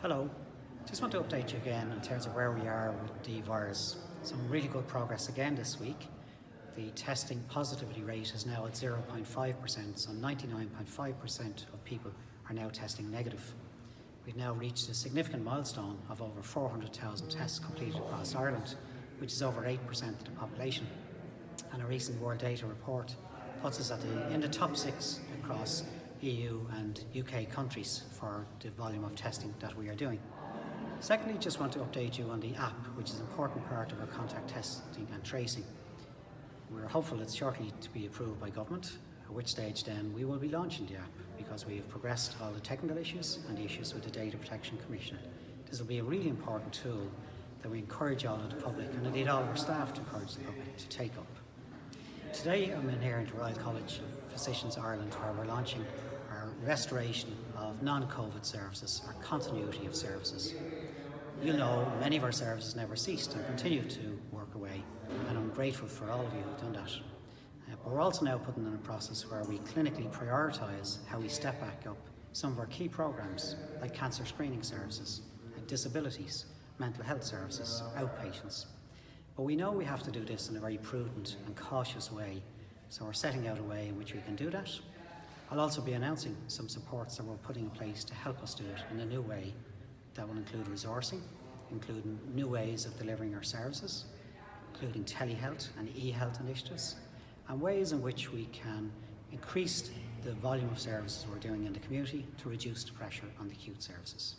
Hello, just want to update you again in terms of where we are with the virus. Some really good progress again this week. The testing positivity rate is now at 0.5%, so 99.5% of people are now testing negative. We've now reached a significant milestone of over 400,000 tests completed across Ireland, which is over 8% of the population. And a recent World Data report puts us in the top 6 across EU and UK countries for the volume of testing that we are doing. Secondly, just want to update you on the app, which is an important part of our contact testing and tracing. We're hopeful it's shortly to be approved by government, at which stage then we will be launching the app because we have progressed all the technical issues and the issues with the Data Protection Commissioner. This will be a really important tool that we encourage all of the public, and indeed all of our staff to encourage the public to take up. Today I'm in here at the Royal College of Physicians Ireland, where we're launching our restoration of non-COVID services, our continuity of services. You know, many of our services never ceased and continue to work away, and I'm grateful for all of you who've done that. But we're also now putting in a process where we clinically prioritise how we step back up some of our key programmes, like cancer screening services, disabilities, mental health services, outpatients. But we know we have to do this in a very prudent and cautious way, so we're setting out a way in which we can do that. I'll also be announcing some supports that we're putting in place to help us do it in a new way that will include resourcing, including new ways of delivering our services, including telehealth and e-health initiatives, and ways in which we can increase the volume of services we're doing in the community to reduce the pressure on the acute services.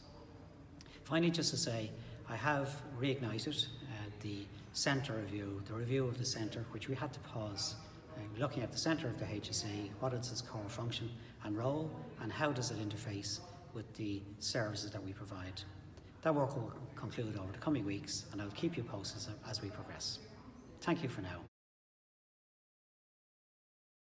Finally, just to say, I have reignited the centre review, the review of the centre, which we had to pause, looking at the centre of the HSE, what is its core function and role, and how does it interface with the services that we provide. That work will conclude over the coming weeks, and I'll keep you posted as we progress. Thank you for now.